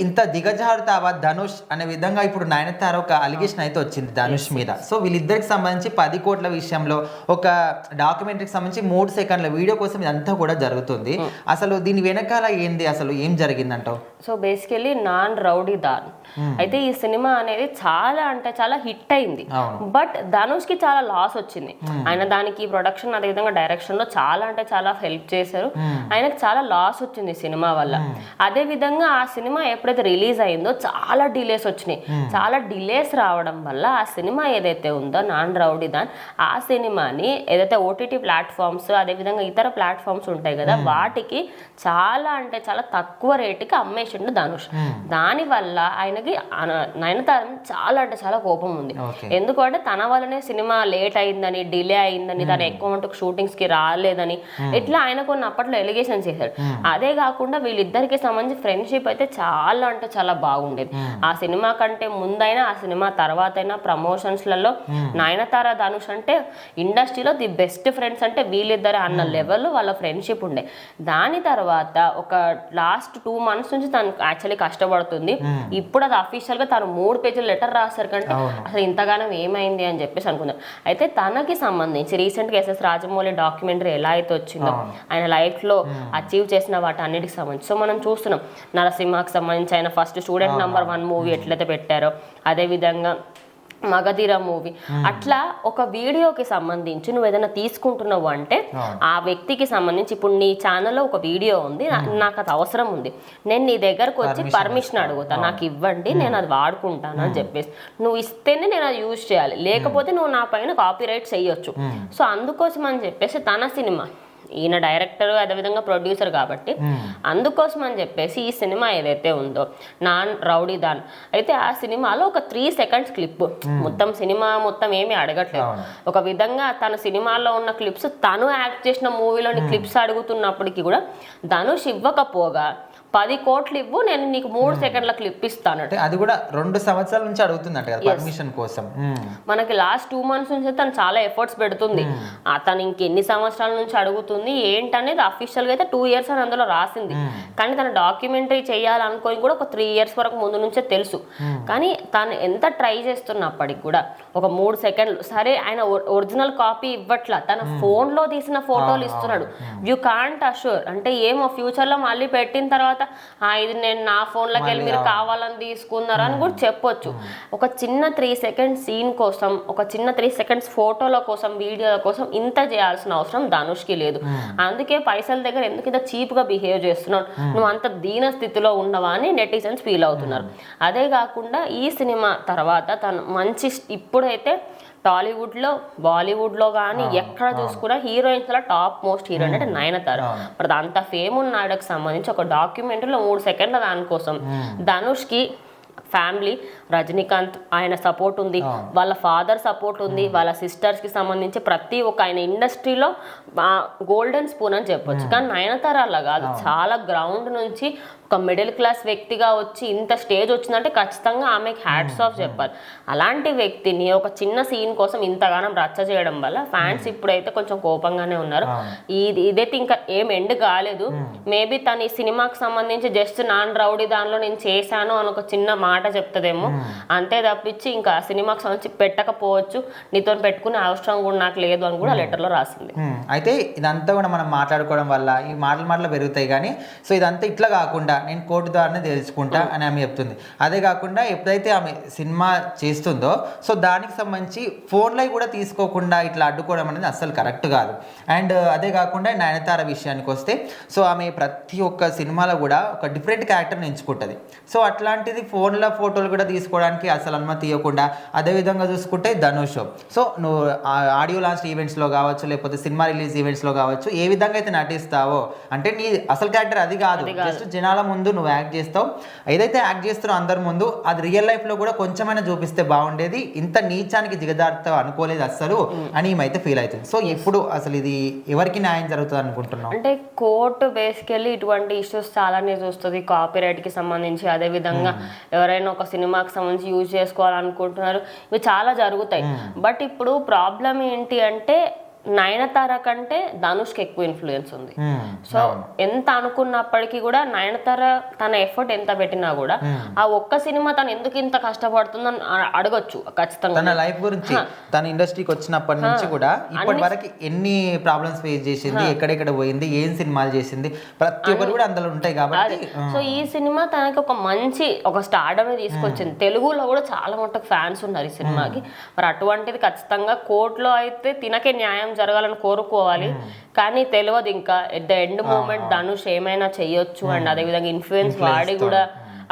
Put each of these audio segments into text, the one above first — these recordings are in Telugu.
ఇంత దిగజారుతావా ధనుష్ అనే విధంగా ఇప్పుడు నయనతార ఒక అలిగేషన్ అయితే వచ్చింది ధనుష్ మీద. సో వీళ్ళిద్దరికి సంబంధించి 10 కోట్ల విషయంలో ఒక డాక్యుమెంటరీకి సంబంధించి 3 సెకండ్ల వీడియో కోసం ఇదంతా కూడా జరుగుతుంది. అసలు దీని వెనకాల ఏంది, అసలు ఏం జరిగిందంటావు? సో బేసికలీ నాన్ రౌడీ దాన్ అయితే ఈ సినిమా అనేది చాలా అంటే చాలా హిట్ అయింది. బట్ ధనుష్ కి చాలా లాస్ వచ్చింది. ఆయన దానికి ప్రొడక్షన్ అదేవిధంగా డైరెక్షన్ లో చాలా అంటే చాలా హెల్ప్ చేశారు. ఆయనకు చాలా లాస్ వచ్చింది సినిమా వల్ల. అదే విధంగా ఆ సినిమా ఎప్పుడైతే రిలీజ్ అయిందో చాలా డిలేస్ వచ్చినాయి. చాలా డిలేస్ రావడం వల్ల ఆ సినిమా ఏదైతే ఉందో నాన్ రౌడీ దాన్, ఆ సినిమాని ఏదైతే ఓటీటీ ప్లాట్ఫామ్స్ అదేవిధంగా ఇతర ప్లాట్ఫామ్స్ ఉంటాయి కదా వాటికి చాలా అంటే చాలా తక్కువ రేటుకి అమ్మేసిండు ధనుష్. దాని వల్ల ఆయనకి నయనతార చాలా అంటే చాలా కోపం ఉంది. ఎందుకంటే తన వల్లనే సినిమా లేట్ అయిందని, డిలే అయిందని, తన ఎక్కువ మటుకు షూటింగ్స్ కి రాలేదని ఇట్లా ఆయన కొన్ని అప్పట్లో ఎలిగేషన్స్ చేశాడు. అదే కాకుండా వీళ్ళిద్దరికి సంబంధించి ఫ్రెండ్షిప్ అయితే చాలా అంటే చాలా బాగుండేది. ఆ సినిమా కంటే ముందైనా ఆ సినిమా తర్వాత అయినా ప్రమోషన్స్ లలో నయనతార ధనుష్ అంటే ఇండస్ట్రీలో ది బెస్ట్ ఫ్రెండ్స్ అంటే వీళ్ళిద్దరే అన్న లెవెల్లో వాళ్ళ ఫ్రెండ్షిప్ ఉండే. దాని తర్వాత ఒక లాస్ట్ 2 months నుంచి తను యాక్చువల్లీ కష్టపడుతుంది. ఇప్పుడు అది అఫీషియల్ గా తను 3 పేజీల లెటర్ రాశారు కంటే అసలు ఇంతగానం ఏమైంది అని చెప్పేసి అనుకున్నాను. అయితే తనకి సంబంధించి రీసెంట్ గా ఎస్ఎస్ రాజమౌళి డాక్యుమెంటరీ ఎలా అయితే వచ్చిందో ఆయన లైఫ్ లో అచీవ్ చేసిన వాటి అన్నిటికి సంబంధించి సో మనం చూస్తున్నాం. నరసింహకి సంబంధించి ఆయన ఫస్ట్ స్టూడెంట్ నంబర్ 1 మూవీ ఎట్లయితే పెట్టారో అదే విధంగా మగధీర మూవీ అట్లా ఒక వీడియోకి సంబంధించి నువ్వు ఏదైనా తీసుకుంటున్నావు అంటే ఆ వ్యక్తికి సంబంధించి ఇప్పుడు నీ ఛానల్లో ఒక వీడియో ఉంది, నాకు అది అవసరం ఉంది, నేను నీ దగ్గరకు వచ్చి పర్మిషన్ అడుగుతా, నాకు ఇవ్వండి నేను అది వాడుకుంటాను అని చెప్పేసి నువ్వు ఇస్తేనే నేను అది యూజ్ చేయాలి, లేకపోతే నువ్వు నా పైన కాపీరైట్ చేయొచ్చు. సో అందుకోసం అని చెప్పేసి తన సినిమా ఈయన డైరెక్టర్ అదేవిధంగా ప్రొడ్యూసర్ కాబట్టి అందుకోసం అని చెప్పేసి ఈ సినిమా ఏదైతే ఉందో నాన్ రౌడీ దాన్ అయితే ఆ సినిమాలో ఒక 3 seconds క్లిప్ మొత్తం సినిమా మొత్తం ఏమీ అడగట్లేదు. ఒక విధంగా తన సినిమాలో ఉన్న క్లిప్స్ తను యాక్ట్ చేసిన మూవీలోని క్లిప్స్ అడుగుతున్నప్పటికీ కూడా ధనుష్ ఇవ్వకపోగా 10 కోట్లు ఇవ్వు నేను నీకు 3 సెకండ్ల క్లిప్ ఇస్తాను. అది కూడా 2 సంవత్సరాల నుంచి అడుగుతుందంట కదా పర్మిషన్ కోసం. మనకి లాస్ట్ 2 months నుంచి తను చాలా ఎఫర్ట్స్ పెడుతుంది. తను ఇంకెన్ని సంవత్సరాల నుంచి అడుగుతుంది ఏంటనేది అఫీషియల్ గా అయితే 2 years అని అందులో రాసింది. కానీ తన డాక్యుమెంటరీ చేయాలనుకొని కూడా ఒక 3 years వరకు ముందు నుంచే తెలుసు. కానీ తను ఎంత ట్రై చేస్తున్నప్పటికి కూడా ఒక 3 సెకండ్లు సరే ఆయన ఒరిజినల్ కాపీ ఇవ్వట్లా, తన ఫోన్ లో తీసిన ఫోటోలు ఇస్తున్నాడు. యూ కాంట్ అష్యూర్ అంటే ఏమో ఫ్యూచర్ లో మళ్ళీ పెట్టిన తర్వాత ఇది నేను నా ఫోన్లోకి వెళ్ళి మీరు కావాలని తీసుకున్నారు అని కూడా చెప్పొచ్చు. ఒక చిన్న 3 seconds సీన్ కోసం ఒక చిన్న 3 seconds ఫోటోల కోసం వీడియోల కోసం ఇంత చేయాల్సిన అవసరం ధనుష్కి లేదు. అందుకే పైసల దగ్గర ఎందుకు ఇంత చీప్ గా బిహేవ్ చేస్తున్నావు, నువ్వు అంత దీన స్థితిలో ఉన్నవా అని నెటిజన్స్ ఫీల్ అవుతున్నారు. అదే కాకుండా ఈ సినిమా తర్వాత తను మంచి ఇప్పుడైతే టాలీవుడ్ లో బాలీవుడ్ లో కానీ ఎక్కడ చూసుకున్నా హీరోయిన్స్ లో టాప్ మోస్ట్ హీరోయిన్ అంటే నయనతార. మరి అంత ఫేమ్ ఉన్నాడకి సంబంధించి ఒక డాక్యుమెంటరీలో 3 సెకండ్ల దానికోసం ధనుష్ కి ఫ్యామిలీ రజనీకాంత్ ఆయన సపోర్ట్ ఉంది, వాళ్ళ ఫాదర్ సపోర్ట్ ఉంది, వాళ్ళ సిస్టర్స్ కి సంబంధించి ప్రతి ఒక్క ఆయన ఇండస్ట్రీలో గోల్డెన్ స్పూన్ అని చెప్పొచ్చు. కానీ నయనతార అలా కాదు, చాలా గ్రౌండ్ నుంచి ఒక మిడిల్ క్లాస్ వ్యక్తిగా వచ్చి ఇంత స్టేజ్ వచ్చిందంటే ఖచ్చితంగా ఆమెకి హ్యాట్స్ ఆఫ్ చెప్పాలి. అలాంటి వ్యక్తిని ఒక చిన్న సీన్ కోసం ఇంతగానం రచ్చ చేయడం వల్ల ఫ్యాన్స్ ఇప్పుడైతే కొంచెం కోపంగానే ఉన్నారు. ఇదైతే ఇంకా ఏం ఎండ్ కాలేదు. మేబీ తను ఈ సినిమాకి సంబంధించి జస్ట్ నాన్ రౌడీ దానిలో నేను చేశాను అని ఒక చిన్న మాట చెప్తుందేమో, అంతే తప్పించి ఇంకా సినిమాకి సంబంధించి పెట్టకపోవచ్చు, నీతో పెట్టుకునే అవసరం కూడా నాకు లేదు అని కూడా లెటర్లో రాసింది. అయితే ఇదంతా కూడా మనం మాట్లాడుకోవడం వల్ల ఈ మాటలు పెరుగుతాయి. కానీ సో ఇదంతా ఇట్లా కాకుండా నేను కోర్టు ద్వారానే తెలుసుకుంటా అని ఆమె చెప్తుంది. అదే కాకుండా ఎప్పుడైతే ఆమె సినిమా చేస్తుందో సో దానికి సంబంధించి ఫోన్లో కూడా తీసుకోకుండా ఇట్లా అడ్డుకోవడం అనేది అస్సలు కరెక్ట్ కాదు. అండ్ అదే కాకుండా నయనతార విషయానికి వస్తే సో ఆమె ప్రతి ఒక్క సినిమాలో కూడా ఒక డిఫరెంట్ క్యారెక్టర్ని ఎంచుకుంటుంది. సో అట్లాంటిది ఫోన్లో ఫోటోలు కూడా తీసుకోవడానికి అసలు అనుమతి ఇవ్వకుండా, అదేవిధంగా చూసుకుంటే ధనుష్ సో నువ్వు ఆడియో లాంచ్ ఈవెంట్స్లో కావచ్చు లేకపోతే సినిమా రిలీజ్ ఈవెంట్స్లో కావచ్చు ఏ విధంగా అయితే నటిస్తావో అంటే నీ అసలు క్యారెక్టర్ అది కాదు, జస్ట్ జనాల ముందు నువ్వు యాక్ట్ చేస్తావు, ఏదైతే యాక్ట్ చేస్తున్నావు అందరి ముందు అది రియల్ లైఫ్లో కూడా కొంచెమైనా చూపిస్తే బాగుండేది, ఇంత నీచానికి దిగజారుతావు అనుకోలేదు అస్సలు అని ఏమైతే ఫీల్ అవుతుంది. సో ఇప్పుడు అసలు ఇది ఎవరికి న్యాయం జరుగుతుంది అనుకుంటున్నావు? అంటే కోర్టు బేసికల్లీ ఇటువంటి ఇష్యూస్ చాలానే చూస్తుంది, కాపీరైట్కి సంబంధించి అదేవిధంగా ఎవరైనా ఒక సినిమాకి సంబంధించి యూజ్ చేసుకోవాలనుకుంటున్నారు, ఇవి చాలా జరుగుతాయి. బట్ ఇప్పుడు ప్రాబ్లం ఏంటి అంటే నయనతార కంటే ధనుష్కి ఎక్కువ ఇన్ఫ్లుయెన్స్ ఉంది. సో ఎంత అనుకున్నప్పటికీ కూడా నయనతార తన ఎఫర్ట్ ఎంత పెట్టినా కూడా ఆ ఒక్క సినిమా తను ఎందుకు ఇంత కష్టపడుతుందని అడగొచ్చు ఖచ్చితంగా. తన లైఫ్ గురించి, తన ఇండస్ట్రీకి వచ్చినప్పటి నుంచి కూడా ఇప్పటి వరకు ఎన్ని ప్రాబ్లమ్స్ ఫేస్ చేసింది, ఎక్కడెక్కడ పోయింది, ఏం సినిమాలు చేసింది, ప్రతి ఒక్కరు కూడా అందులో ఉంటాయి కాబట్టి. సో ఈ సినిమా తనకి ఒక మంచి ఒక స్టార్డమ్ తీసుకొచ్చింది. తెలుగులో కూడా చాలా మటుకు ఫ్యాన్స్ ఉన్నారు ఈ సినిమాకి. మరి అటువంటిది ఖచ్చితంగా కోర్టులో అయితే తినకే న్యాయం జరగాలని కోరుకోవాలి. కానీ తెలియదు ఇంకా at the end moment Dhanush ఏమైనా చెయ్యొచ్చు. అండ్ అదేవిధంగా ఇన్ఫ్లుయెన్స్ వాడి కూడా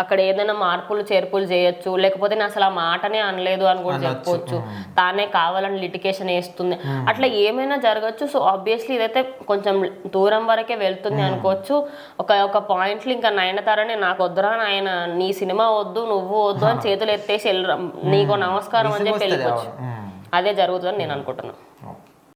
అక్కడ ఏదైనా మార్పులు చేర్పులు చేయొచ్చు, లేకపోతే నేను అసలు ఆ మాటనే అనలేదు అని కూడా చెప్పొచ్చు. తానే కావాలని లిటికేషన్ వేస్తుంది, అట్లా ఏమైనా జరగచ్చు. సో ఆబ్వియస్లీ ఇదైతే కొంచెం దూరం వరకే వెళ్తుంది అనుకోవచ్చు. ఒక పాయింట్లు ఇంకా నయనతారని నాకు వద్దురా ఆయన, నీ సినిమా వద్దు, నువ్వు వద్దు అని చేతులు ఎత్తేసి నీకు నమస్కారం అని చెప్పి వెళ్ళిపోవచ్చు. అదే జరుగుతుందని నేను అనుకుంటున్నాను.